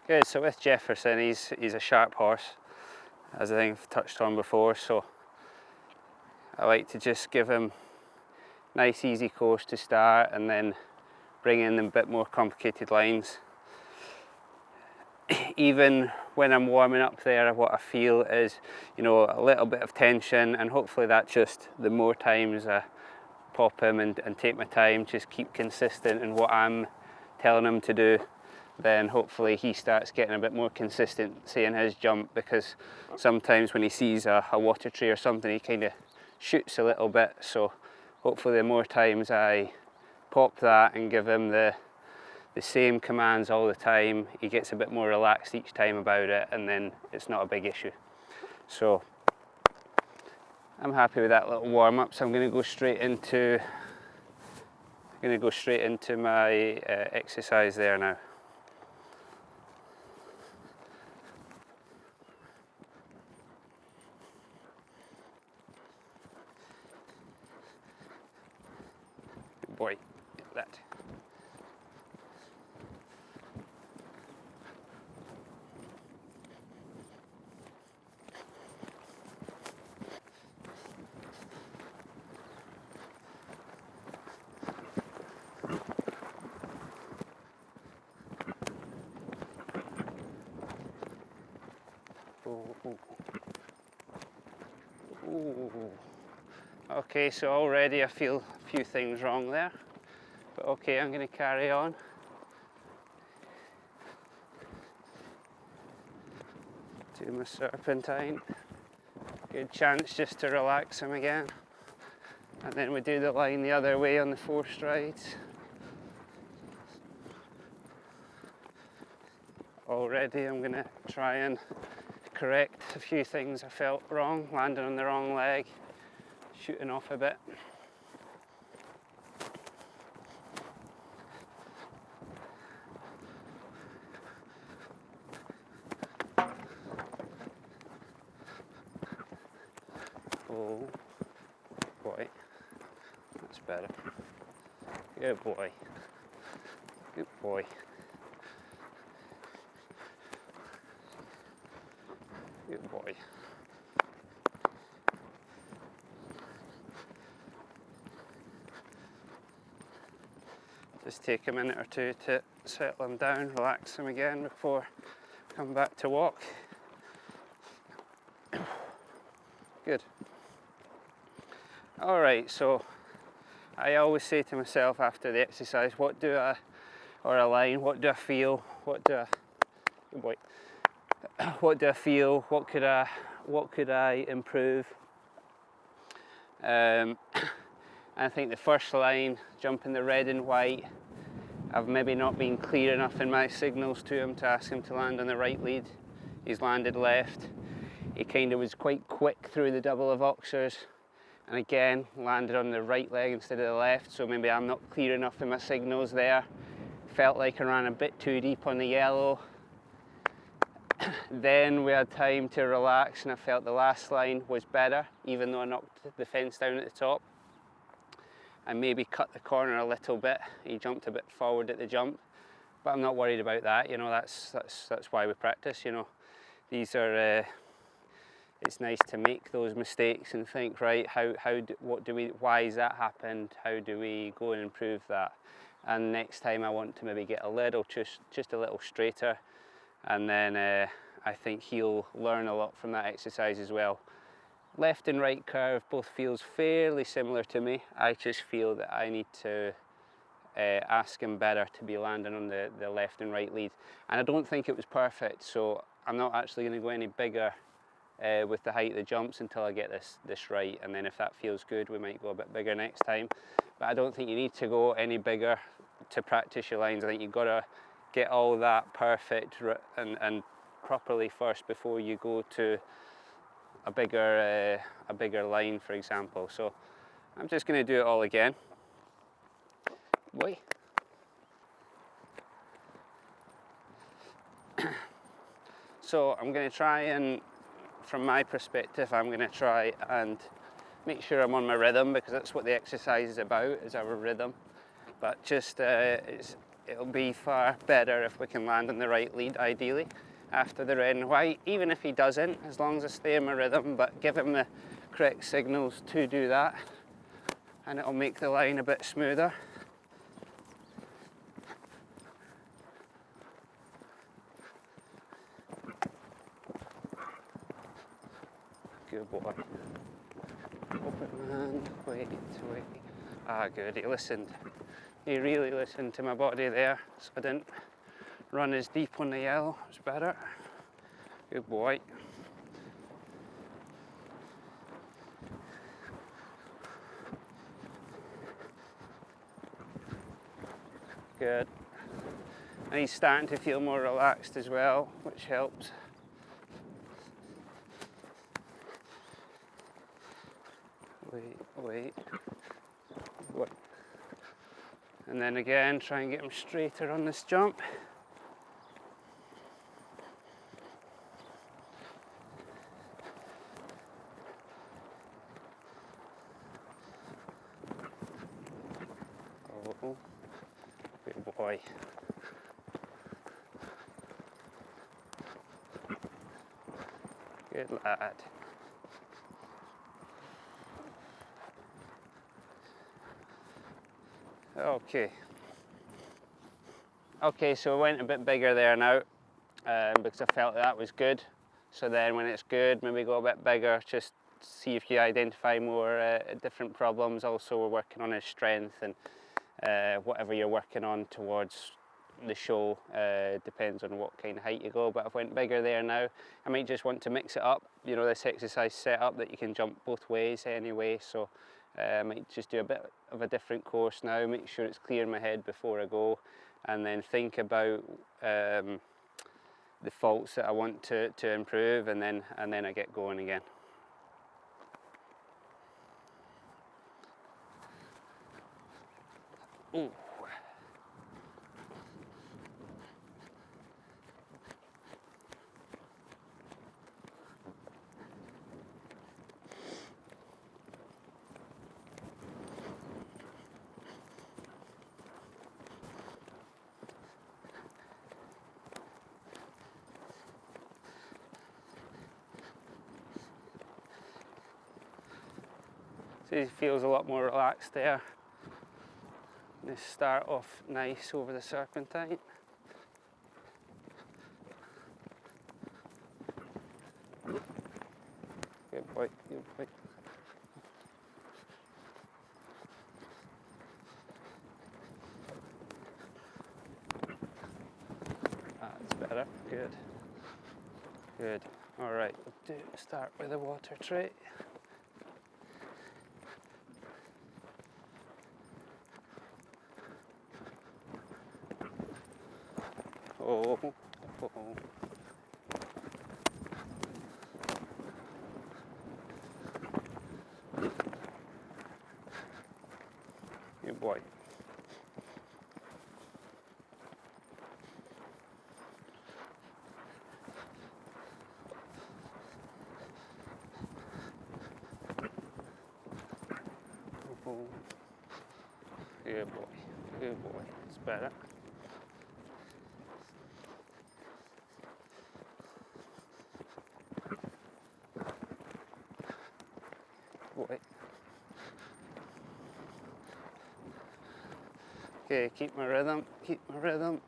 Good, so with Jefferson, he's a sharp horse, as I think I've touched on before, so I like to just give him nice easy course to start and then bring in a bit more complicated lines. Even when I'm warming up there, what I feel is, you know, a little bit of tension, and hopefully that's just the more times I pop him and take my time, just keep consistent in what I'm telling him to do, then hopefully he starts getting a bit more consistency in his jump, because sometimes when he sees a water tree or something, he kind of shoots a little bit. So hopefully the more times I pop that and give him the same commands all the time, he gets a bit more relaxed each time about it, and then it's not a big issue. So I'm happy with that little warm up. So I'm going to go straight into my exercise there now. Good boy, get that. Ooh. Okay, so already I feel a few things wrong there, but okay, I'm going to carry on. Do my serpentine. Good chance just to relax him again. And then we do the line the other way on the 4 strides. Already I'm going to try and correct a few things I felt wrong, landing on the wrong leg, shooting off a bit. Oh boy, that's better. Good boy, good boy. Good boy. Just take a minute or two to settle him down, relax him again before come back to walk. Good. All right, so I always say to myself after the exercise, or a line, what do I feel? Good boy. What do I feel? What could I improve? I think the first line, jumping the red and white, I've maybe not been clear enough in my signals to him to ask him to land on the right lead. He's landed left. He kind of was quite quick through the double of Oxers, and again landed on the right leg instead of the left, so maybe I'm not clear enough in my signals there. Felt like I ran a bit too deep on the yellow. Then we had time to relax, and I felt the last line was better, even though I knocked the fence down at the top. I maybe cut the corner a little bit. He jumped a bit forward at the jump, but I'm not worried about that. You know, that's why we practice. You know, these are. It's nice to make those mistakes and think, right, why has that happened? How do we go and improve that? And next time I want to maybe get a little, just a little straighter, and then I think he'll learn a lot from that exercise as well. Left and right curve both feels fairly similar to me. I just feel that I need to ask him better to be landing on the left and right lead. And I don't think it was perfect, so I'm not actually going to go any bigger with the height of the jumps until I get this right, and then if that feels good, we might go a bit bigger next time. But I don't think you need to go any bigger to practice your lines. I think you've got to get all that perfect and properly first before you go to a bigger line, for example. So I'm just going to do it all again. Boy. So I'm going to try and, from my perspective, I'm going to try and make sure I'm on my rhythm, because that's what the exercise is about, is our rhythm. But just it's it'll be far better if we can land on the right lead, ideally, after the red and white. Even if he doesn't, as long as I stay in my rhythm, but give him the correct signals to do that, and it'll make the line a bit smoother. Good boy. Open hand, wait. Ah, good, he listened. He really listened to my body there, so I didn't run as deep on the yellow. It was better. Good boy. Good. And he's starting to feel more relaxed as well, which helps. Wait. And then again, try and get him straighter on this jump. Oh, good boy. Good lad. Okay, so I went a bit bigger there now because I felt that was good. So then when it's good, maybe go a bit bigger, just see if you identify more different problems. Also, we're working on his strength, and whatever you're working on towards the show depends on what kind of height you go. But I've went bigger there now. I might just want to mix it up. You know, this exercise set up that you can jump both ways anyway, so I might just do a bit of a different course now, make sure it's clear in my head before I go, and then think about the faults that I want to improve, and then I get going again. Ooh. So he feels a lot more relaxed there. Let's start off nice over the serpentine. Good boy, good boy. That's better, good. Good, all right, we'll start with the water tray. Oh. Good boy. Good boy, good boy, it's better. Boy. Okay, keep my rhythm, keep my rhythm.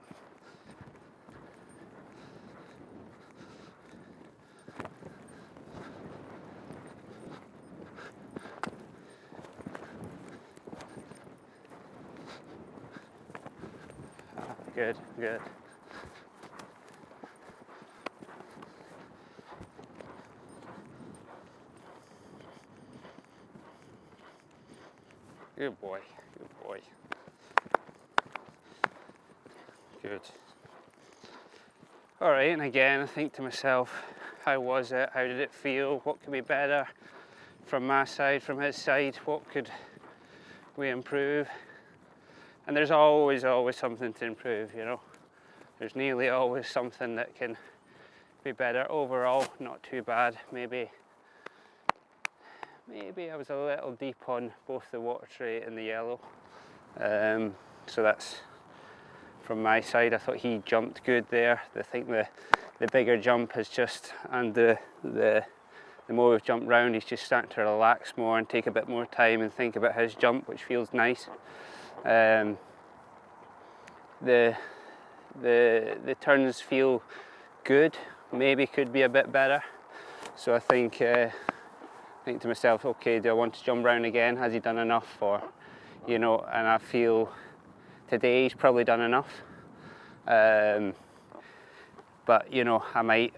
Good, good. Good boy, good boy. Good. All right, and again, I think to myself, how was it? How did it feel? What could be better from my side, from his side? What could we improve? And there's always something to improve, you know. There's nearly always something that can be better. Overall, not too bad. Maybe I was a little deep on both the water tray and the yellow. So that's from my side. I thought he jumped good there. I think the bigger jump is just, and the more we've jumped round, he's just starting to relax more and take a bit more time and think about his jump, which feels nice. The turns feel good, maybe could be a bit better. So I think to myself, okay, do I want to jump round again? Has he done enough? Or, you know, and I feel today he's probably done enough. But you know, I might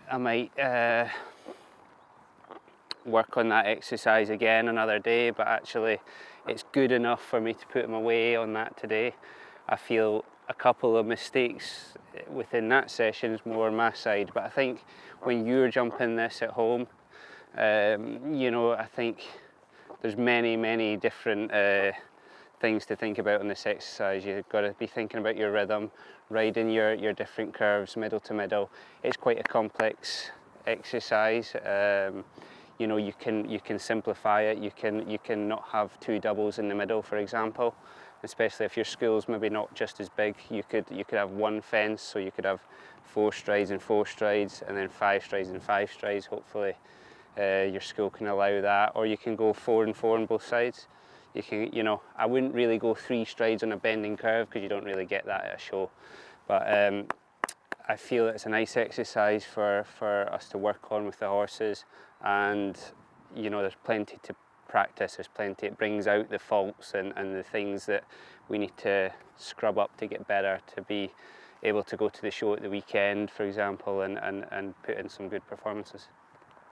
work on that exercise again another day, but actually it's good enough for me to put him away on that today. I feel a couple of mistakes within that session is more on my side, but I think when you're jumping this at home, you know, I think there's many different things to think about in this exercise. You've got to be thinking about your rhythm, riding your different curves, middle to middle. It's quite a complex exercise. You know, you can simplify it. You can not have two doubles in the middle, for example. Especially if your school's maybe not just as big, you could have one fence, so you could have 4 strides and 4 strides, and then 5 strides and 5 strides. Hopefully, your school can allow that, or you can go 4 and 4 on both sides. You can, you know, I wouldn't really go 3 strides on a bending curve because you don't really get that at a show. But I feel it's a nice exercise for us to work on with the horses, and you know, there's plenty to practice, there's plenty, it brings out the faults and the things that we need to scrub up to get better, to be able to go to the show at the weekend, for example, and put in some good performances.